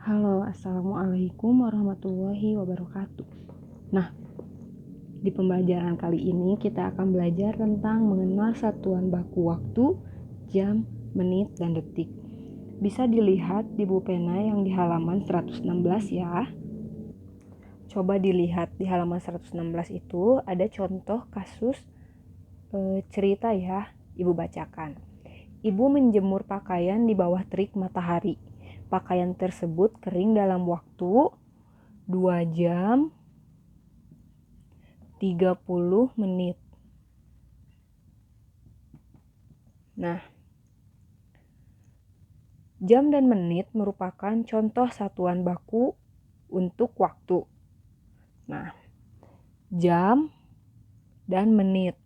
Halo, Assalamualaikum warahmatullahi wabarakatuh. Nah, di pembelajaran kali ini kita akan belajar tentang mengenal satuan baku waktu, jam, menit, dan detik. Bisa dilihat di buku pena yang di halaman 116 ya. Coba dilihat di halaman 116 itu ada contoh kasus cerita ya, Ibu bacakan. Ibu menjemur pakaian di bawah terik matahari. Pakaian tersebut kering dalam waktu 2 jam 30 menit. Nah, jam dan menit merupakan contoh satuan baku untuk waktu. Nah, jam dan menit.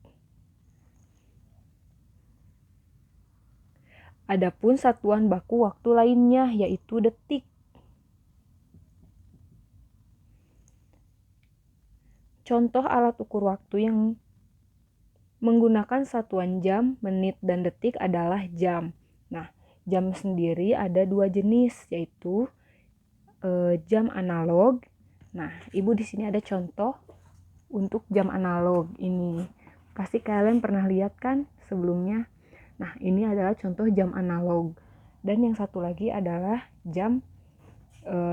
Adapun satuan baku waktu lainnya yaitu detik. Contoh alat ukur waktu yang menggunakan satuan jam, menit, dan detik adalah jam. Nah, jam sendiri ada dua jenis yaitu jam analog. Nah, Ibu di sini ada contoh untuk jam analog ini. Pasti kalian pernah lihat kan sebelumnya. Nah, ini adalah contoh jam analog. Dan yang satu lagi adalah jam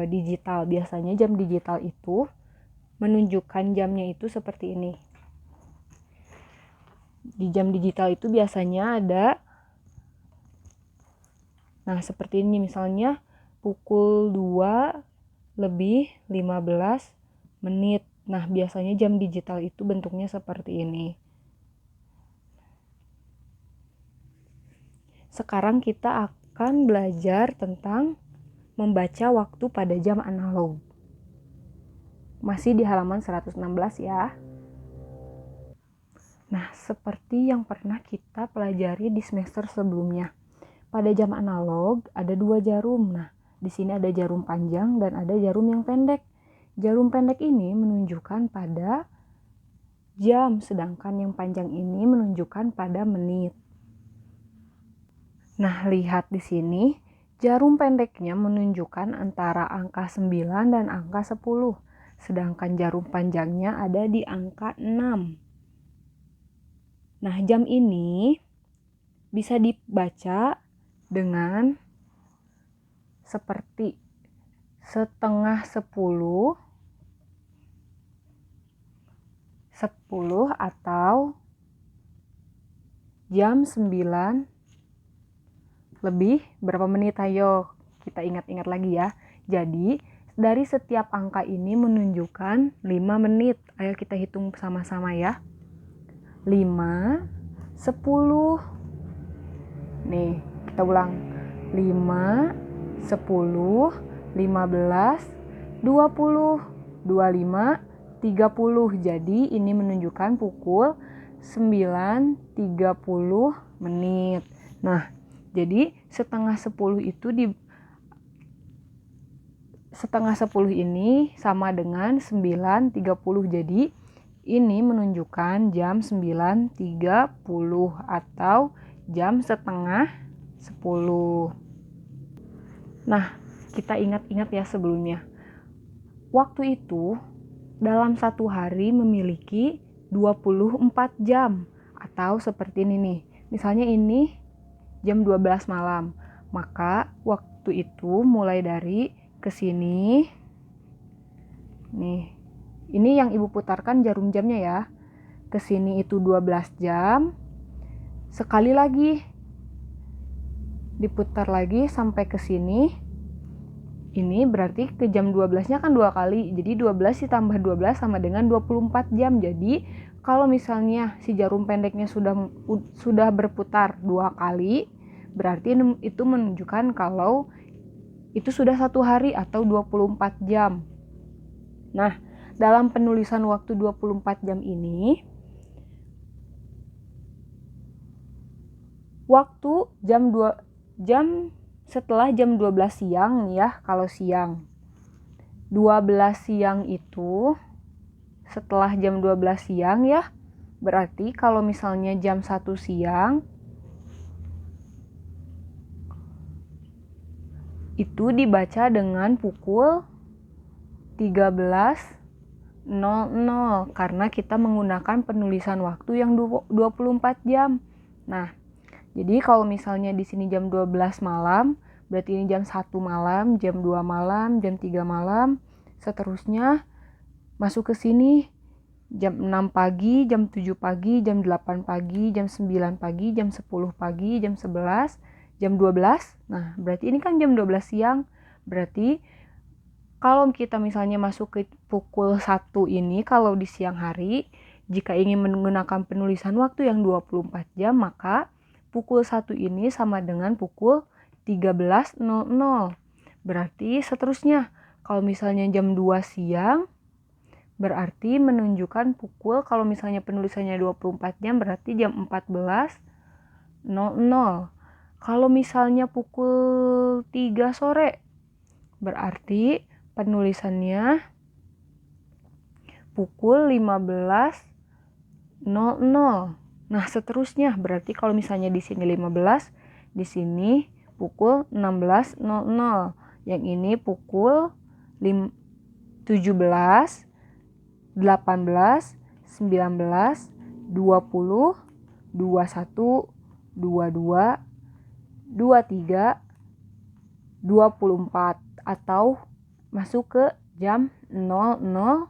digital. Biasanya jam digital itu menunjukkan jamnya itu seperti ini. Di jam digital itu biasanya ada, nah seperti ini misalnya pukul 2 lebih 15 menit. Nah, biasanya jam digital itu bentuknya seperti ini. Sekarang kita akan belajar tentang membaca waktu pada jam analog. Masih di halaman 116 ya. Nah, seperti yang pernah kita pelajari di semester sebelumnya. Pada jam analog ada dua jarum. Nah, di sini ada jarum panjang dan ada jarum yang pendek. Jarum pendek ini menunjukkan pada jam, sedangkan yang panjang ini menunjukkan pada menit. Nah, lihat di sini, jarum pendeknya menunjukkan antara angka 9 dan angka 10, sedangkan jarum panjangnya ada di angka 6. Nah, jam ini bisa dibaca dengan seperti setengah 10, 10 atau jam 9 lebih berapa menit. Ayo kita ingat-ingat lagi ya. Jadi dari setiap angka ini menunjukkan 5 menit. Ayo kita hitung sama-sama ya. 5, 10. Nih, kita ulang. 5, 10, 15, 20, 25, 30. Jadi ini menunjukkan pukul 9.30 menit. Nah, jadi setengah 10 ini sama dengan 9.30. Jadi ini menunjukkan jam 9.30 atau jam setengah 10. Nah, kita ingat-ingat ya sebelumnya. Waktu itu dalam satu hari memiliki 24 jam atau seperti ini nih. Misalnya ini jam 12 malam. Maka waktu itu mulai dari ke sini. Nih. Ini yang Ibu putarkan jarum jamnya ya. Ke sini itu 12 jam. Sekali lagi diputar lagi sampai ke sini. Ini berarti ke jam 12-nya kan 2 kali. Jadi 12 ditambah 12 sama dengan 24 jam. Jadi kalau misalnya si jarum pendeknya sudah berputar 2 kali, berarti itu menunjukkan kalau itu sudah 1 hari atau 24 jam. Nah, dalam penulisan waktu 24 jam ini, waktu jam setelah jam 12 siang nih ya, kalau siang. 12 siang itu setelah jam 12 siang ya, berarti kalau misalnya jam 1 siang itu dibaca dengan pukul 13.00 karena kita menggunakan penulisan waktu yang 24 jam. Nah, jadi kalau misalnya di sini jam 12 malam, berarti ini jam 1 malam, jam 2 malam, jam 3 malam, seterusnya masuk ke sini jam 6 pagi, jam 7 pagi, jam 8 pagi, jam 9 pagi, jam 10 pagi, jam 11, jam 12. Nah, berarti ini kan jam 12 siang. Berarti kalau kita misalnya masuk ke pukul 1 ini, kalau di siang hari, jika ingin menggunakan penulisan waktu yang 24 jam, maka pukul 1 ini sama dengan pukul 13.00. Berarti seterusnya, kalau misalnya jam 2 siang, berarti menunjukkan pukul, kalau misalnya penulisannya 24 jam, berarti jam 14.00. Kalau misalnya pukul 3 sore, berarti penulisannya pukul 15.00. Nah, seterusnya berarti kalau misalnya di sini 15, di sini pukul 16.00. Yang ini pukul 17, 18, 19, 20, 21, 22, 23, 24 atau masuk ke jam 00.00.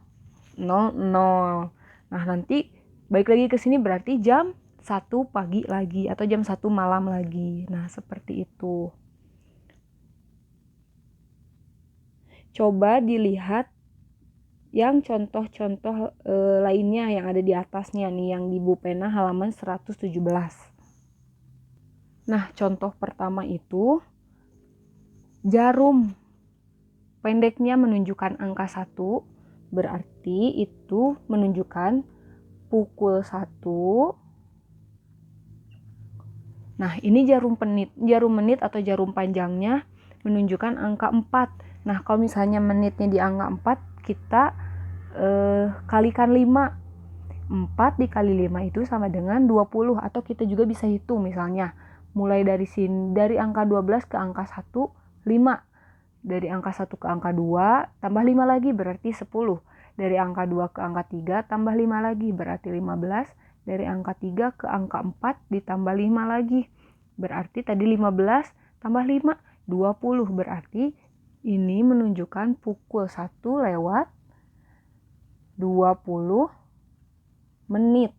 Nah, nanti balik lagi ke sini berarti jam 1 pagi lagi atau jam 1 malam lagi. Nah, seperti itu. Coba dilihat yang contoh-contoh lainnya yang ada di atasnya nih, yang di buku pena halaman 117. Nah, contoh pertama itu jarum pendeknya menunjukkan angka 1, berarti itu menunjukkan pukul 1. Nah, ini jarum menit atau jarum panjangnya menunjukkan angka 4. Nah, kalau misalnya menitnya di angka 4, kita kalikan 5. 4 dikali 5 itu sama dengan 20, atau kita juga bisa hitung misalnya mulai dari sini, dari angka 12 ke angka 1, 5. Dari angka 1 ke angka 2, tambah 5 lagi berarti 10. Dari angka 2 ke angka 3, tambah 5 lagi berarti 15. Dari angka 3 ke angka 4, ditambah 5 lagi. Berarti tadi 15 tambah 5, 20. Berarti ini menunjukkan pukul 1 lewat 20 menit.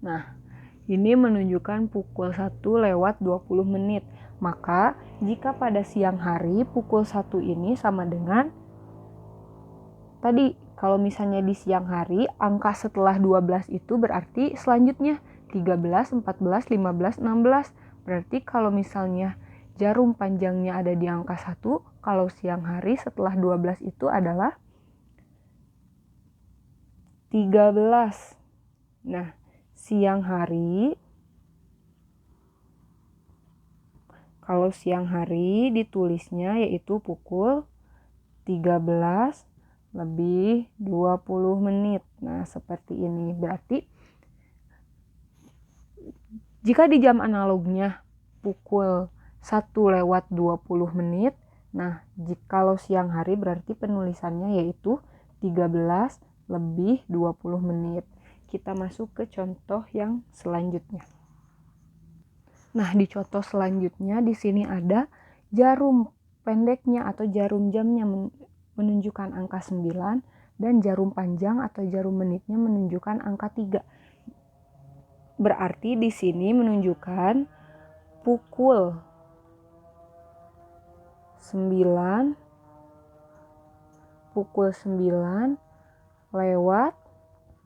Nah, ini menunjukkan pukul 1 lewat 20 menit. Maka, jika pada siang hari pukul 1 ini sama dengan tadi, kalau misalnya di siang hari, angka setelah 12 itu berarti selanjutnya 13, 14, 15, 16. Berarti kalau misalnya jarum panjangnya ada di angka 1, kalau siang hari setelah 12 itu adalah 13. Nah, siang hari, kalau siang hari ditulisnya yaitu pukul 13 lebih 20 menit. Nah, seperti ini. Berarti jika di jam analognya pukul 1 lewat 20 menit, nah, kalau siang hari berarti penulisannya yaitu 13 lebih 20 menit. Kita masuk ke contoh yang selanjutnya. Nah, di contoh selanjutnya di sini ada jarum pendeknya atau jarum jamnya menunjukkan angka 9 dan jarum panjang atau jarum menitnya menunjukkan angka 3. Berarti di sini menunjukkan pukul 9 lewat.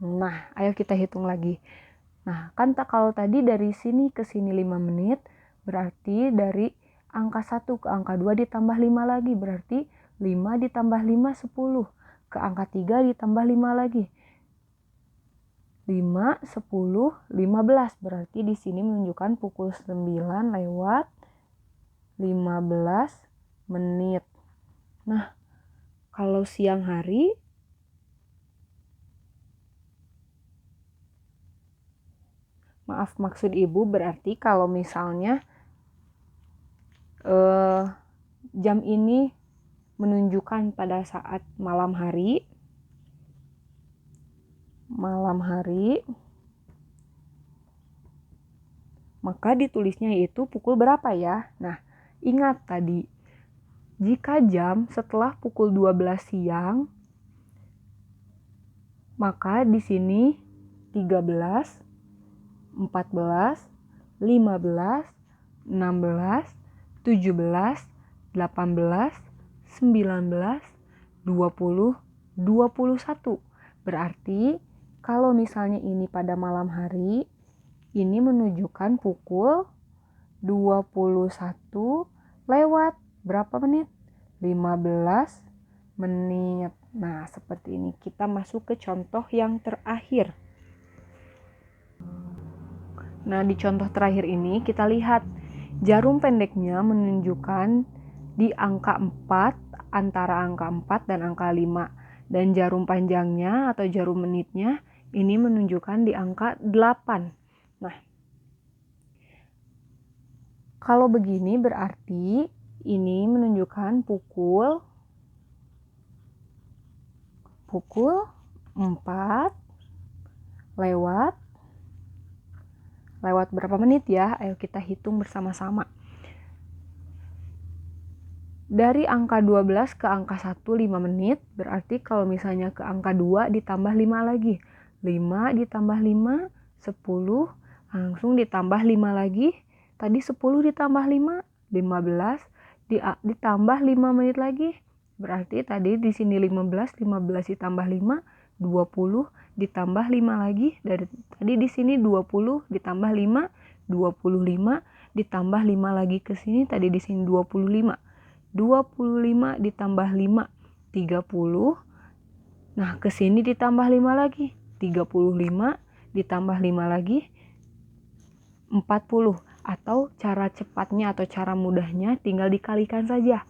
Nah, ayo kita hitung lagi. Nah, kan kalau tadi dari sini ke sini 5 menit, berarti dari angka 1 ke angka 2 ditambah 5 lagi, berarti 5 ditambah 5, 10. Ke angka 3 ditambah 5 lagi. 5, 10, 15. Berarti di sini menunjukkan pukul 9 lewat 15 menit. Nah, kalau siang hari, Maaf, maksud ibu berarti kalau misalnya jam ini menunjukkan pada saat malam hari, maka ditulisnya itu pukul berapa ya? Nah, ingat tadi, jika jam setelah pukul 12 siang, maka di sini 13, 14, 15, 16, 17, 18, 19, 20, 21. Berarti kalau misalnya ini pada malam hari, ini menunjukkan pukul 21 lewat berapa menit? 15 menit. Nah, seperti ini. Kita masuk ke contoh yang terakhir. Nah, di contoh terakhir ini kita lihat jarum pendeknya menunjukkan di angka 4, antara angka 4 dan angka 5. Dan jarum panjangnya atau jarum menitnya ini menunjukkan di angka 8. Nah, kalau begini berarti ini menunjukkan pukul 4 lewat berapa menit ya? Ayo kita hitung bersama-sama. Dari angka 12 ke angka 1 5 menit, berarti kalau misalnya ke angka 2 ditambah 5 lagi. 5 ditambah 5, 10, langsung ditambah 5 lagi. Tadi 10 ditambah 5, 15, ditambah 5 menit lagi. Berarti tadi di sini 15 ditambah 5, 20, ditambah 5 lagi. Dari tadi di sini 20 ditambah 5, 25, ditambah 5 lagi ke sini, tadi di sini 25. 25 ditambah 5, 30. Nah, ke sini ditambah 5 lagi, 35, ditambah 5 lagi, 40. Atau cara cepatnya atau cara mudahnya tinggal dikalikan saja.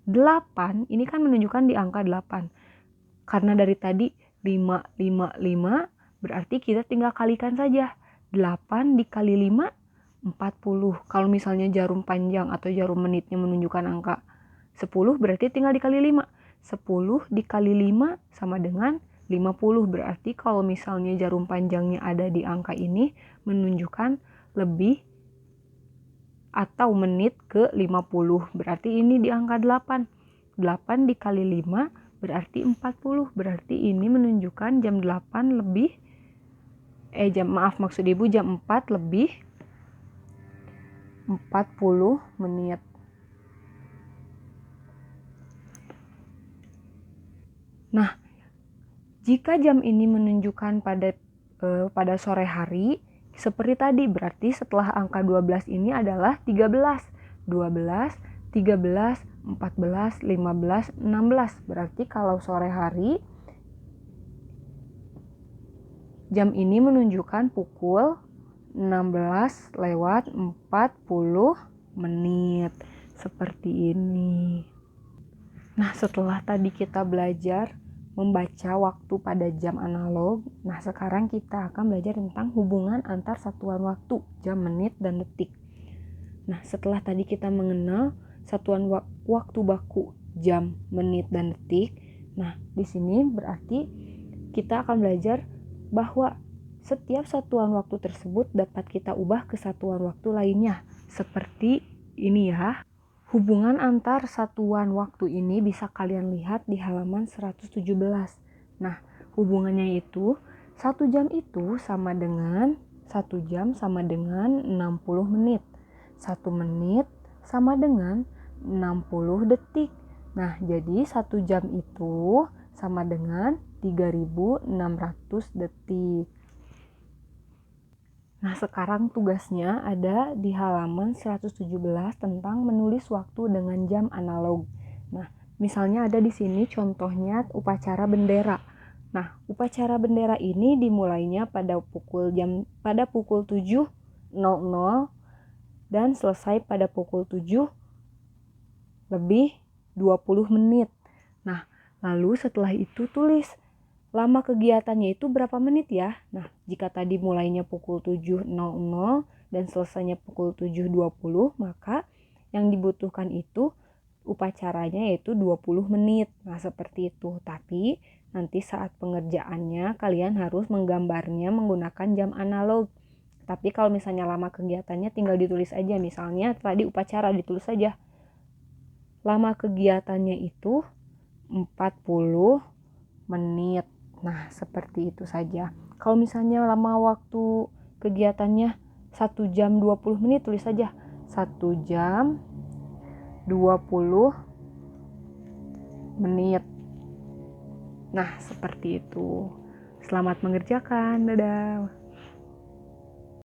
8 ini kan menunjukkan di angka 8. Karena dari tadi 5, 5, 5, berarti kita tinggal kalikan saja. 8 dikali 5, 40. Kalau misalnya jarum panjang atau jarum menitnya menunjukkan angka 10, berarti tinggal dikali 5. 10 dikali 5 sama dengan 50. Berarti kalau misalnya jarum panjangnya ada di angka ini, menunjukkan lebih atau menit ke 50. Berarti ini di angka 8. 8 dikali 5 berarti 40. Berarti ini menunjukkan jam 8 lebih maksud ibu jam 4 lebih 40 menit. Nah, jika jam ini menunjukkan pada sore hari, seperti tadi, berarti setelah angka 12 ini adalah 13. 12, 13, 14, 15, 16. Berarti kalau sore hari, jam ini menunjukkan pukul 16 lewat 40 menit. Seperti ini. Nah, setelah tadi kita belajar membaca waktu pada jam analog, nah sekarang kita akan belajar tentang hubungan antar satuan waktu, jam, menit, dan detik. Nah, setelah tadi kita mengenal satuan waktu baku, jam, menit, dan detik, nah di sini berarti kita akan belajar bahwa setiap satuan waktu tersebut dapat kita ubah ke satuan waktu lainnya. Seperti ini ya. Hubungan antar satuan waktu ini bisa kalian lihat di halaman 117. Nah, hubungannya itu 1 jam itu sama dengan 1 jam sama dengan 60 menit. 1 menit sama dengan 60 detik. Nah, jadi 1 jam itu sama dengan 3.600 detik. Nah, sekarang tugasnya ada di halaman 117 tentang menulis waktu dengan jam analog. Nah, misalnya ada di sini contohnya upacara bendera. Nah, upacara bendera ini dimulainya pada pukul 7.00 dan selesai pada pukul 7 lebih 20 menit. Nah, lalu setelah itu tulis lama kegiatannya itu berapa menit ya? Nah, jika tadi mulainya pukul 7.00 dan selesainya pukul 7.20, maka yang dibutuhkan itu upacaranya yaitu 20 menit. Nah, seperti itu. Tapi nanti saat pengerjaannya kalian harus menggambarnya menggunakan jam analog. Tapi kalau misalnya lama kegiatannya tinggal ditulis aja. Misalnya tadi upacara ditulis saja. Lama kegiatannya itu 40 menit. Nah, seperti itu saja. Kalau misalnya lama waktu kegiatannya 1 jam 20 menit, tulis saja 1 jam 20 menit. Nah, seperti itu. Selamat mengerjakan. Dadah.